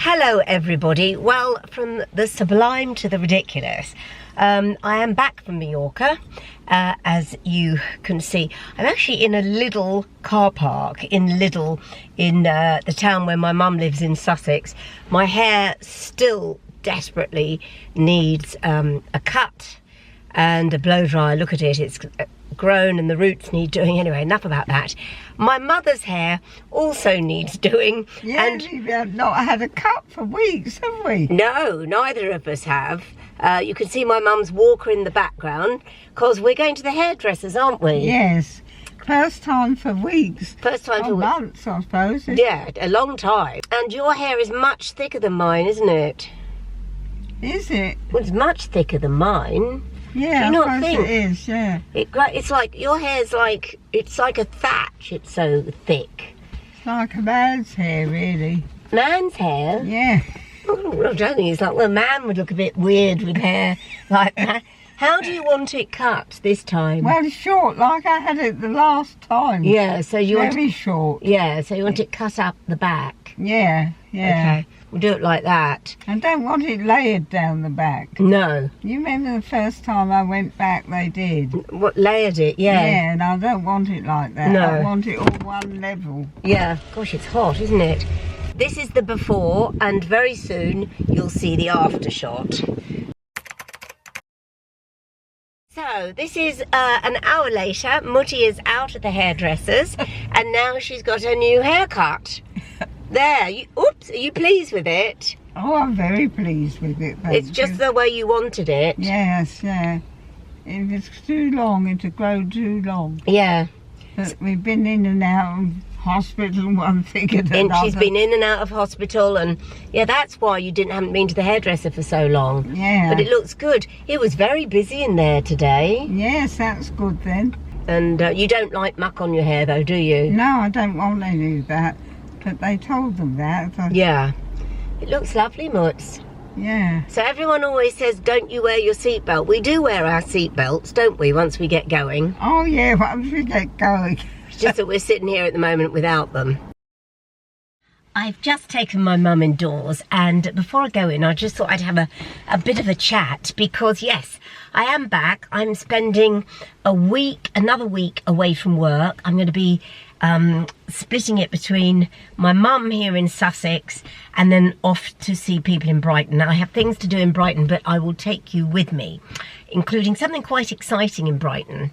Hello everybody. Well, from the sublime to the ridiculous, I am back from Majorca. As you can see, I'm actually in a little car park in the town where my mum lives in Sussex. My hair still desperately needs a cut and a blow dry. Look at it, it's grown and the roots need doing. Anyway, enough about that. My mother's hair also needs doing. Yeah, and we've not had a cut for weeks, have we? No, neither of us have. You can see my mum's walker in the background because we're going to the hairdressers, aren't we? Yes. First time for weeks. First time for months, I suppose. Yeah, a long time. And your hair is much thicker than mine, isn't it? Is it? Well, it's much thicker than mine. Yeah, do you not think? It is, yeah. It's like, your hair's like, it's like a thatch, it's so thick. It's like a man's hair, really. Man's hair? Yeah. Oh, I don't think it's like, well, a man would look a bit weird with hair like that. How do you want it cut this time? Well, short, like I had it the last time. Yeah, so you want very short. Yeah, so you want it cut up the back. Yeah, yeah. Okay, we'll do it like that. I don't want it layered down the back. No. You remember the first time I went back, they did. What, layered it? Yeah. Yeah, and I don't want it like that. No. I want it all one level. Yeah. Gosh, it's hot, isn't it? This is the before, and very soon you'll see the after shot. So this is an hour later. Mutti is out at the hairdressers and now she's got her new haircut. There, oops, are you pleased with it? Oh, I'm very pleased with it. It's just the way you wanted it. Yes, yeah. It was too long, it had grown too long. Yeah. But we've been in and out of hospital, one thing and another. And she's been in and out of hospital, and yeah, that's why you haven't been to the hairdresser for so long. Yeah. But it looks good. It was very busy in there today. Yes, that's good then. And you don't like muck on your hair though, do you? No, I don't want any of that. But they told them that. Yeah. It looks lovely, Mutz. Yeah. So everyone always says, don't you wear your seatbelt? We do wear our seatbelts, don't we, once we get going? Oh yeah, once we get going. It's just that we're sitting here at the moment without them. I've just taken my mum indoors, and before I go in, I just thought I'd have a bit of a chat because, yes, I am back. I'm spending another week away from work. I'm going to be splitting it between my mum here in Sussex and then off to see people in Brighton. Now, I have things to do in Brighton, but I will take you with me, including something quite exciting in Brighton.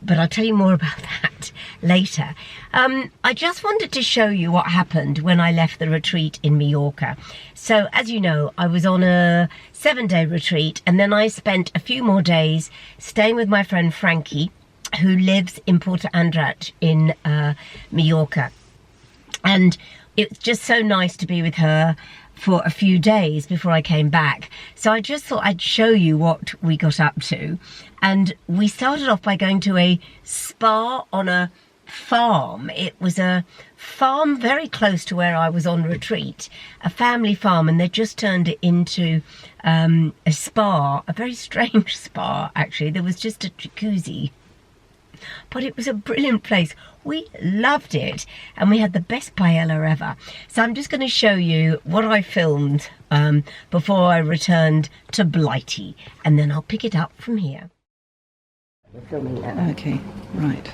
But I'll tell you more about that later. I just wanted to show you what happened when I left the retreat in Majorca. So, as you know, I was on a 7-day retreat, and then I spent a few more days staying with my friend Frankie, who lives in Porto Andrat in Majorca. And it's just so nice to be with her for a few days before I came back. So I just thought I'd show you what we got up to. And we started off by going to a spa on a farm. It was a farm very close to where I was on retreat, a family farm, and they just turned it into a spa, a very strange spa actually. There was just a jacuzzi, but it was a brilliant place. We loved it, and we had the best paella ever. So I'm just going to show you what I filmed before I returned to Blighty, and then I'll pick it up from here. We're filming now. Okay, right.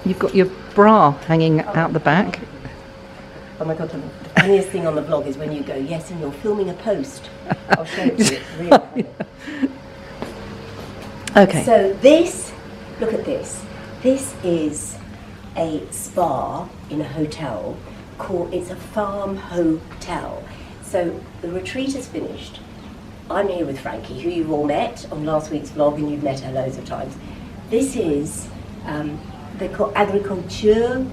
You've got your bra hanging out the back. Oh my God, the funniest thing on the vlog is when you go, yes, and you're filming a post. I'll show it to you, it's really funny. Okay. So this, look at this. This is a spa in a hotel it's a farm hotel. So the retreat is finished. I'm here with Frankie, who you've all met on last week's vlog, and you've met her loads of times. This is, they call agriculture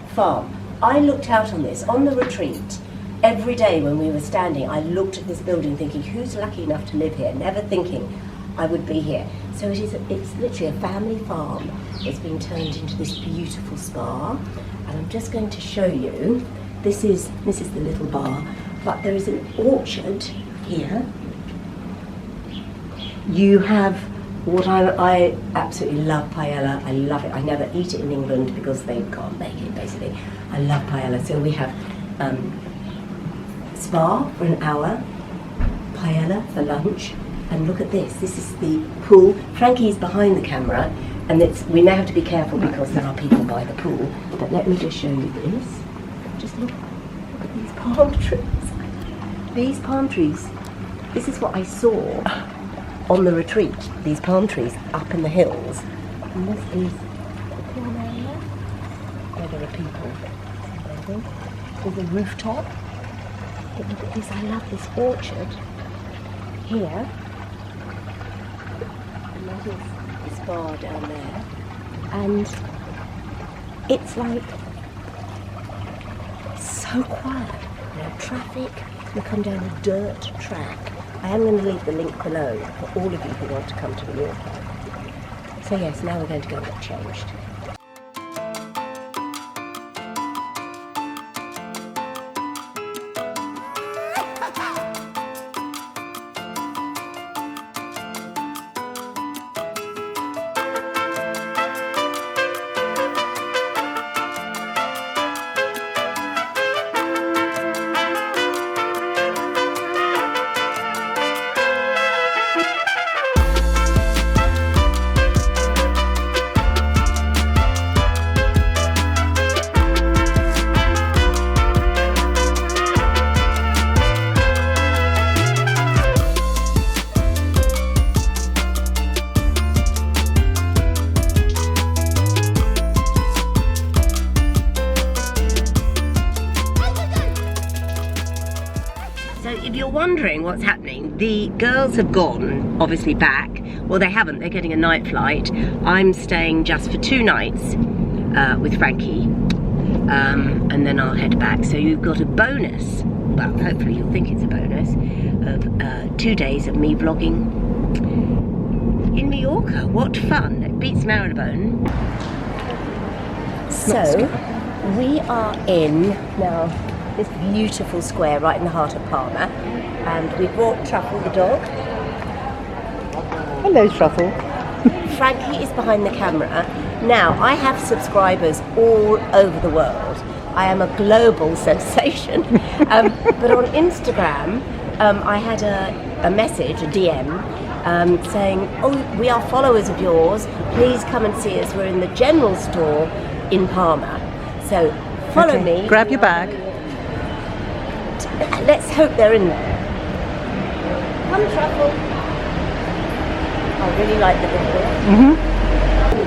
farm. I looked out on this on the retreat. Every day when we were standing, I looked at this building thinking, who's lucky enough to live here? Never thinking I would be here. So it's literally a family farm. It's been turned into this beautiful spa. And I'm just going to show you, this is the little bar, but there is an orchard here. You have I absolutely love paella. I love it. I never eat it in England because they can't make it, basically. I love paella. So we have spa for an hour, paella for lunch, and look at this. This is the pool. Frankie's behind the camera, and we now have to be careful because there are people by the pool. But let me just show you this. Just look at these palm trees. These palm trees. This is what I saw on the retreat. These palm trees up in the hills. And this is the pool area where there are people. There's a rooftop. But look at this. I love this orchard here. And that is the spa down there. And it's like so quiet. No traffic. You come down a dirt track. I am going to leave the link below for all of you who want to come to Majorca. So yes, now we're going to go and get changed. So if you're wondering what's happening, the girls have gone, obviously, back. Well, they haven't, they're getting a night flight. I'm staying just for 2 nights with Frankie, and then I'll head back. So you've got a bonus, well, hopefully you'll think it's a bonus, of 2 days of me vlogging in Majorca. What fun, it beats Marylebone. So, we are in, now, this beautiful square right in the heart of Palma, and we brought Truffle the dog. Hello, Truffle. Frankie is behind the camera. Now, I have subscribers all over the world. I am a global sensation. But on Instagram, I had a message, a DM, saying, oh, we are followers of yours. Please come and see us. We're in the general store in Palma. So follow me. Grab your bag. Let's hope they're in there. Come, Truffle. I really like the video.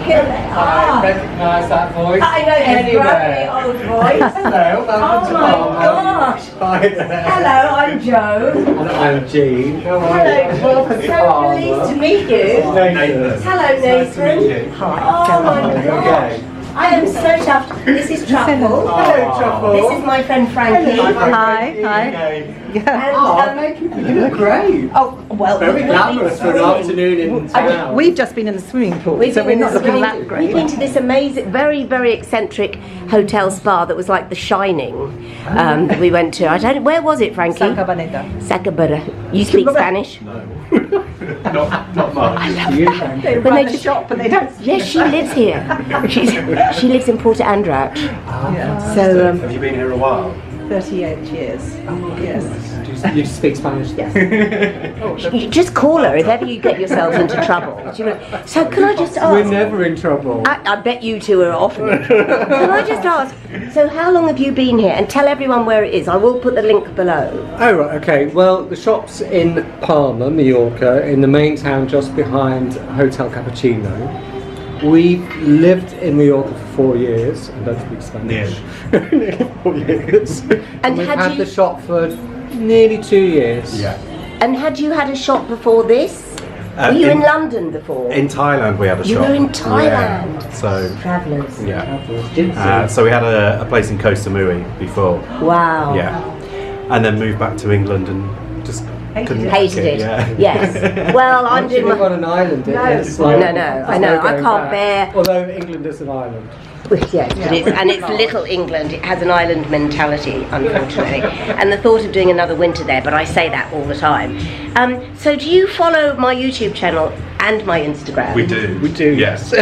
Here they are. I recognise that voice. I know, anywhere. Old voice. Hello, welcome to Palma. Gosh. Hi there. Hello, I'm Jo. And I'm Jean. How are you? Hello, Welcome to so Palma. pleased to meet you. Nathan. Hello, Nice to meet Nathan. you. Hi. Oh my gosh. Okay. I am so chuffed. This is Truffle. Hello, Truffle. This is my friend Frankie. Hi. Okay. And, Oh, thank you. You look great. oh, well, Very we've glamorous for an afternoon in town. We've just been in the swimming pool, We've so been we're in not the looking swimming- that great. We've been to this amazing, very, very eccentric hotel spa that was like The Shining that we went to. I don't know, where was it, Frankie? Sacabaneta. Sacabara. You speak Spanish? No. not much. I love You, that. They When run they a shop, but they don't. Yes, she lives here. She lives in Porto Androuch. Yeah. So, Have you been here a while? 38 years. Yes. Do you speak Spanish? Yes. you just call her if ever you get yourselves into trouble. Do you know? So can I just We're ask? never in trouble. I bet you two are often. Can I just ask? So how long have you been here? And tell everyone where it is. I will put the link below. Oh right, okay. Well, the shop's in Palma, Majorca, in the main town just behind Hotel Cappuccino. We've lived in Majorca for 4 years and don't speak Spanish. Nearly 4 years. And we've had had you- the shop for nearly 2 years. Yeah. And had you had a shop before this? Were you in London before? In Thailand we had a You shop. were in Thailand. Yeah. So Travellers. yeah. So we had a place in Koh Samui before. Wow. Yeah. And then moved back to England and just couldn't Hated take it. Yeah. Yes. Well, I'm Once you doing live my... on an island, No. it's like, No, I there's know, I going can't back. bear- Although England is an island. Yes, it's little England. It has an island mentality, unfortunately. And the thought of doing another winter there, but I say that all the time. So do you follow my YouTube channel and my Instagram. We do. We do. Yes.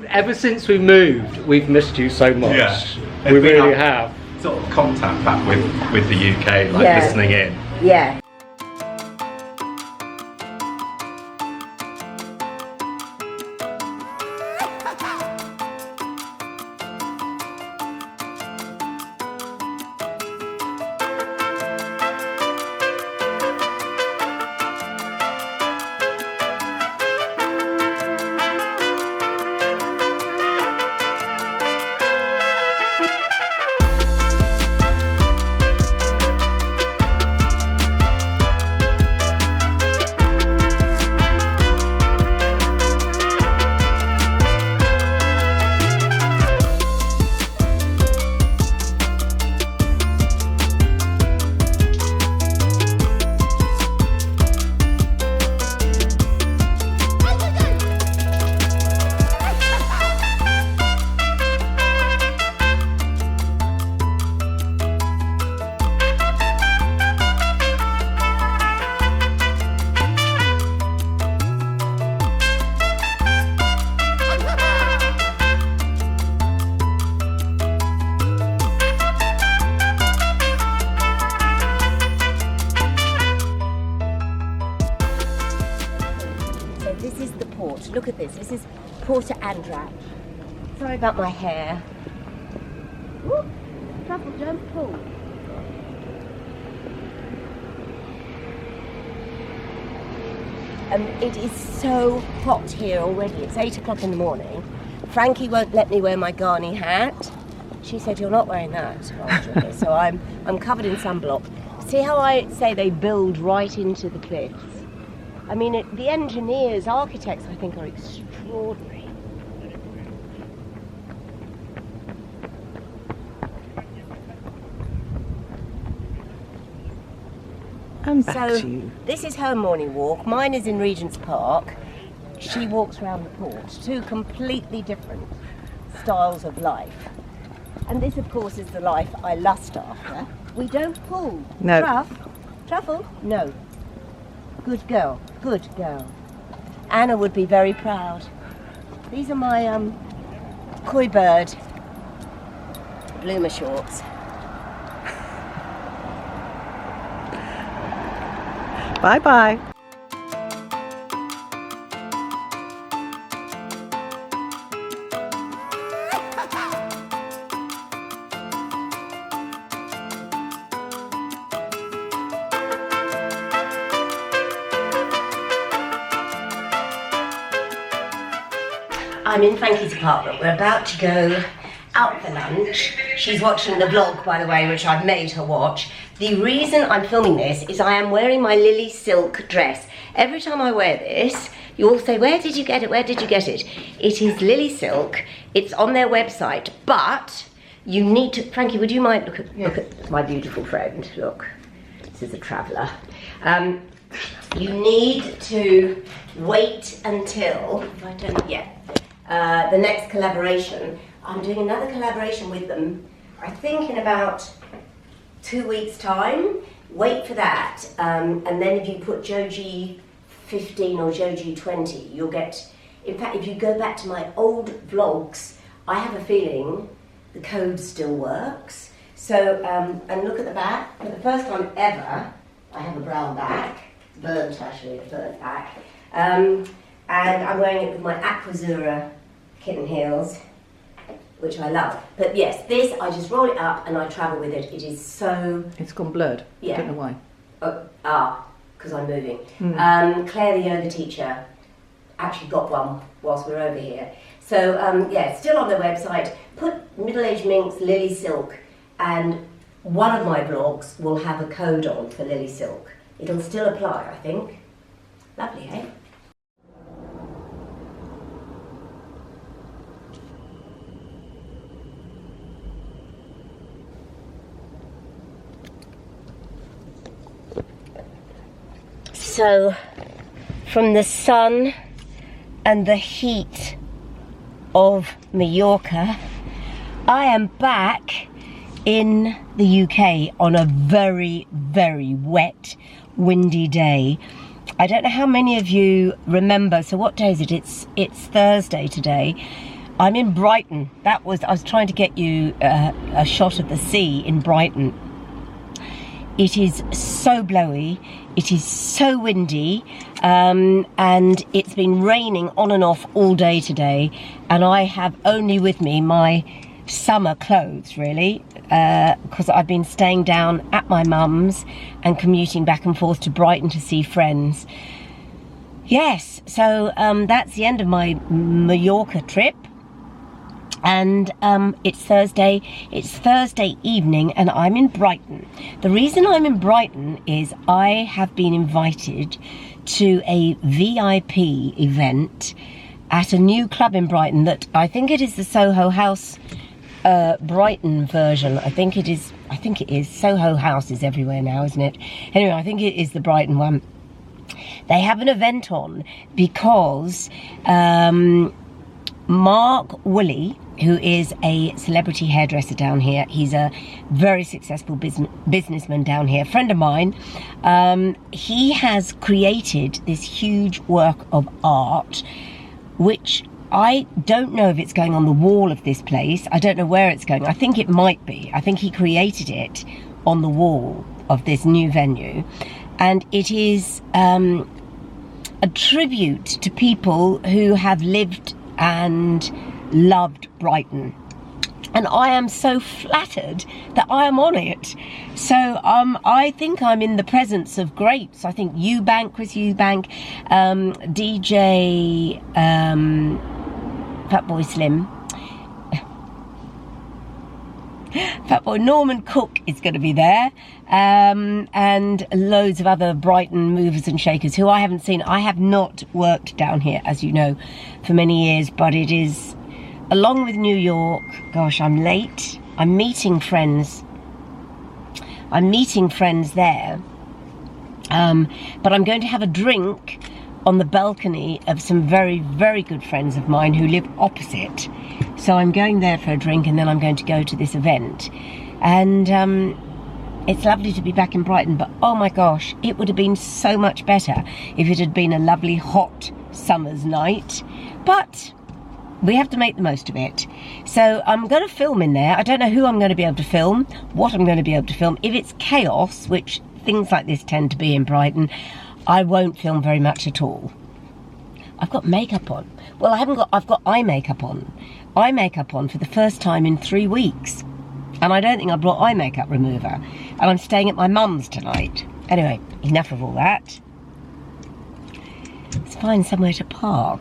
Ever since we moved, we've missed you so much. Yeah. We really have. Sort of contact back with the UK, like Yeah. listening in. Yeah. This is the port. Look at this. This is Porta Andrak. Sorry about my hair. Ooh, Truffle, don't pull. It is so hot here already. It's 8 o'clock in the morning. Frankie won't let me wear my Garni hat. She said, "You're not wearing that." So I'm covered in sunblock. See how I say they build right into the cliffs? I mean, the engineers, architects, I think, are extraordinary. And back So to you. this is her morning walk. Mine is in Regent's Park. She walks around the port. Two completely different styles of life. And this, of course, is the life I lust after. We don't pull. No. Truffle? No. Good girl. Good girl. Anna would be very proud. These are my koi bird bloomer shorts. Bye-bye. I'm in Frankie's apartment. We're about to go out for lunch. She's watching the vlog, by the way, which I've made her watch. The reason I'm filming this is I am wearing my Lily silk dress. Every time I wear this, you all say, "Where did you get it? Where did you get it?" It is Lily silk. It's on their website, but you need to... Frankie, would you mind? Look at my beautiful friend. Look, this is a traveller. You need to wait until... If I don't... Yeah. The next collaboration. I'm doing another collaboration with them, I think in about 2 weeks' time. Wait for that. And then if you put Joji 15 or Joji 20, you'll get... In fact, if you go back to my old vlogs, I have a feeling the code still works. So, and look at the back. For the first time ever, I have a brown back. Burnt, actually, a burnt back. And I'm wearing it with my Aquazura kitten heels, which I love. But yes, this, I just roll it up and I travel with it. It is so... It's gone blurred. Yeah. I don't know why. Because I'm moving. Claire, the yoga teacher, actually got one whilst we were over here. So yeah, still on their website. Put middle-aged Minx, Lily Silk, and one of my vlogs will have a code on for Lily Silk. It'll still apply, I think. Lovely, eh? So, from the sun and the heat of Majorca, I am back in the UK on a very, very wet, windy day. I don't know how many of you remember. So what day is it? It's Thursday today. I'm in Brighton. I was trying to get you a shot of the sea in Brighton. It is so blowy, it is so windy, and it's been raining on and off all day today, and I have only with me my summer clothes, really, because I've been staying down at my mum's and commuting back and forth to Brighton to see friends. Yes, so that's the end of my Majorca trip. And it's Thursday evening, and I'm in Brighton. The reason I'm in Brighton is I have been invited to a VIP event at a new club in Brighton that I think it is the Soho House Brighton version. I think it is. Soho House is everywhere now, isn't it? Anyway, I think it is the Brighton one. They have an event on because Mark Woolley, who is a celebrity hairdresser down here, he's a very successful businessman down here, a friend of mine, he has created this huge work of art, which I don't know if it's going on the wall of this place. I don't know where it's going. I think it might be. I think he created it on the wall of this new venue, and it is a tribute to people who have lived and loved Brighton, and I am so flattered that I am on it. So I think I'm in the presence of greats. I think Chris Eubank, DJ Fatboy Slim, Fatboy Norman Cook is going to be there, and loads of other Brighton movers and shakers who I haven't seen. I have not worked down here, as you know, for many years, but it is, along with New York, gosh, I'm late. I'm meeting friends there, but I'm going to have a drink on the balcony of some very, very good friends of mine who live opposite. So I'm going there for a drink, and then I'm going to go to this event. And it's lovely to be back in Brighton, but oh my gosh, it would have been so much better if it had been a lovely hot summer's night. But we have to make the most of it. So I'm going to film in there. I don't know who I'm going to be able to film, what I'm going to be able to film. If it's chaos, which things like this tend to be in Brighton, I won't film very much at all. I've got makeup on. Well, I've got eye makeup on. Eye makeup on for the first time in 3 weeks. And I don't think I brought eye makeup remover. And I'm staying at my mum's tonight. Anyway, enough of all that. Let's find somewhere to park.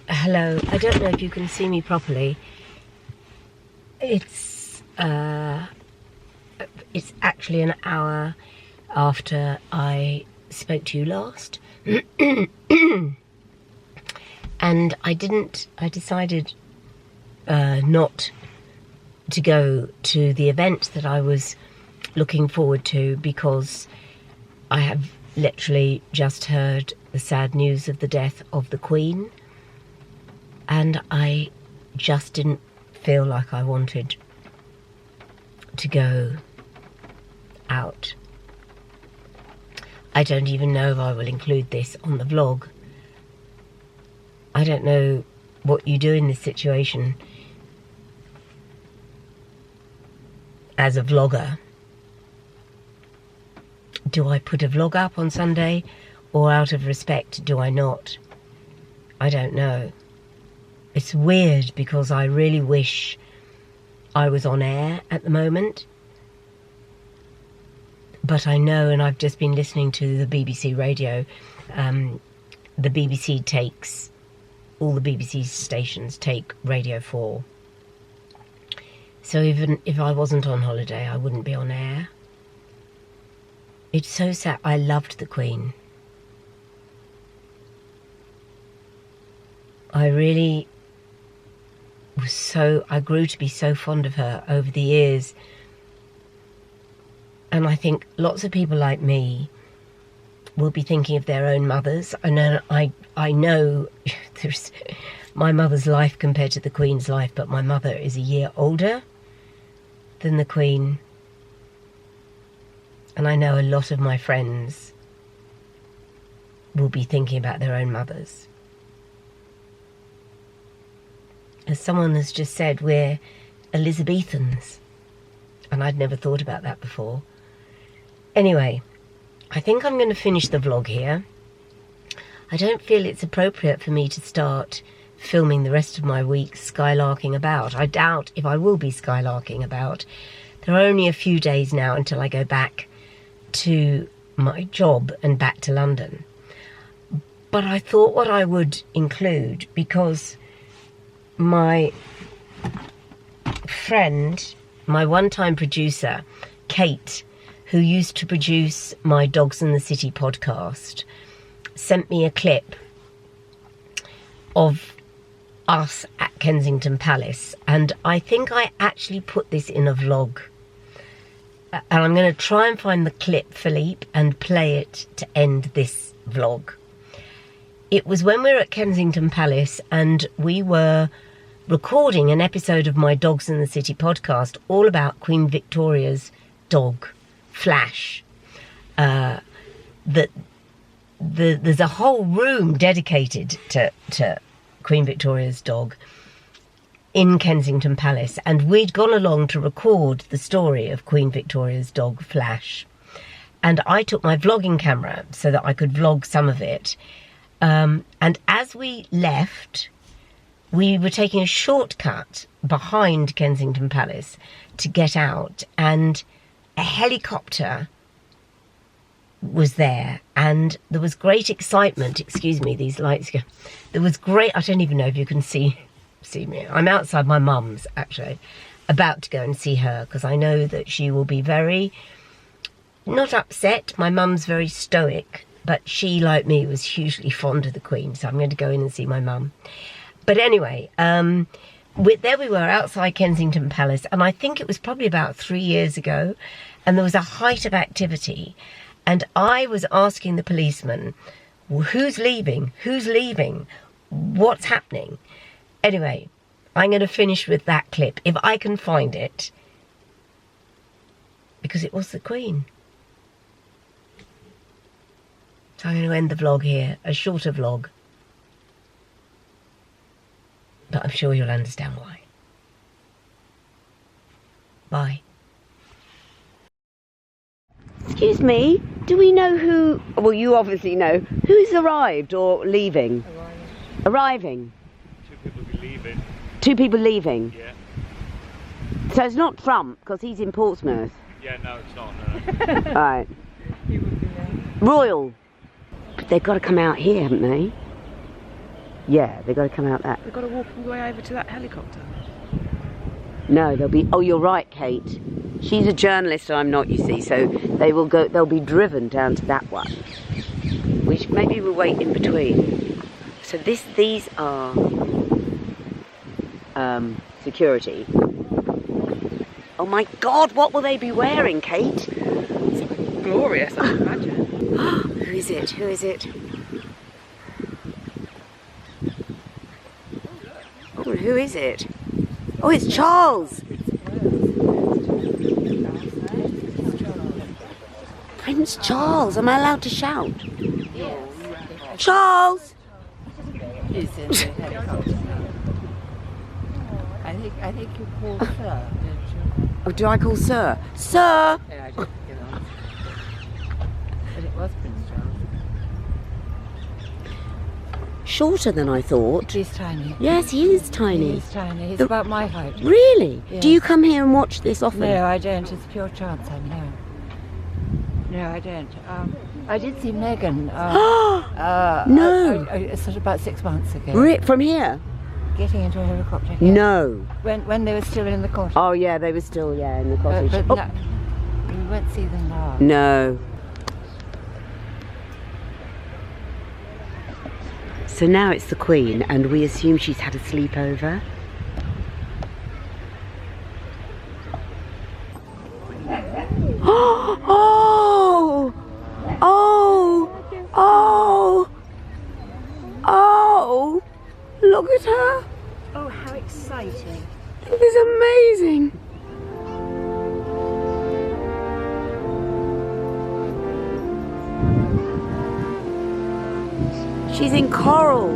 Hello. I don't know if you can see me properly. It's actually an hour after I spoke to you last. And I decided not to go to the event that I was looking forward to, because I have literally just heard the sad news of the death of the Queen, and I just didn't feel like I wanted to go out. I don't even know if I will include this on the vlog. I don't know what you do in this situation as a vlogger. Do I put a vlog up on Sunday, or out of respect do I not? I don't know. It's weird because I really wish I was on air at the moment. But I know, and I've just been listening to the BBC radio, the BBC takes, all the BBC stations take Radio 4. So even if I wasn't on holiday, I wouldn't be on air. It's so sad. I loved the Queen. I really I grew to be so fond of her over the years. And I think lots of people like me will be thinking of their own mothers. And I know there's my mother's life compared to the Queen's life, but my mother is a year older. than the Queen. And I know a lot of my friends will be thinking about their own mothers. As someone has just said, we're Elizabethans. And I'd never thought about that before. Anyway, I think I'm going to finish the vlog here. I don't feel it's appropriate for me to start filming the rest of my week skylarking about. I doubt if I will be skylarking about. There are only a few days now until I go back to my job and back to London. But I thought what I would include, because my friend, my one-time producer, Kate, who used to produce my Dogs in the City podcast, sent me a clip of us at Kensington Palace, and I think I actually put this in a vlog, and I'm going to try and find the clip, Philippe, and play it to end this vlog. It was when we were at Kensington Palace and we were recording an episode of my Dogs in the City podcast all about Queen Victoria's dog, Flash. There's a whole room dedicated to Queen Victoria's dog in Kensington Palace, and we'd gone along to record the story of Queen Victoria's dog, Flash. And I took my vlogging camera so that I could vlog some of it. And as we left, we were taking a shortcut behind Kensington Palace to get out, and a helicopter was there, and there was great excitement. Excuse me, these lights go. There was great, I don't even know if you can see me. I'm outside my mum's, actually, about to go and see her, because I know that she will be very, not upset. My mum's very stoic, but she, like me, was hugely fond of the Queen, so I'm going to go in and see my mum. But anyway, there we were outside Kensington Palace, and I think it was probably about 3 years ago, and there was a height of activity. And I was asking the policeman, well, who's leaving? Who's leaving? What's happening? Anyway, I'm going to finish with that clip, if I can find it, because it was the Queen. So I'm going to end the vlog here, a shorter vlog. But I'm sure you'll understand why. Bye. Excuse me, do we know who, well you obviously know, who's arrived or leaving? Arriving. Two people leaving. Two people leaving? Yeah. So it's not Trump, because he's in Portsmouth? Yeah, no, it's not, no. Right. Royal. They've got to come out here, haven't they? Yeah, they've got to come out that. We've got to walk all the way over to that helicopter. No, they'll be, oh you're right Kate. She's a journalist and I'm not, you see, so they'll be driven down to that one. Which maybe we'll wait in between. So these are security. Oh my God, what will they be wearing, Kate? It's glorious, I imagine. Who is it? Who is it? Oh, who is it? Oh, it's Charles! Prince Charles, am I allowed to shout? Yes. Charles! He's in the helicopter. I think you called Sir, didn't you? Oh, do I call Sir? Sir! Yeah, I did, you know. But it was Prince Charles. Shorter than I thought. He's tiny. Yes, he is tiny. He's tiny. He's about my height. Really? Yes. Do you come here and watch this often? No, I don't. It's pure chance I'm here. No, I don't. I did see Meghan. No. Sort of about 6 months ago. From here? Getting into a helicopter here. No. When they were still in the cottage. Oh yeah, they were still, yeah, in the cottage. But Oh. no, we won't see them now. No. So now it's the Queen, and we assume she's had a sleepover. Oh! Oh! Oh! Oh! Look at her! Oh, how exciting. It is amazing! She's in coral.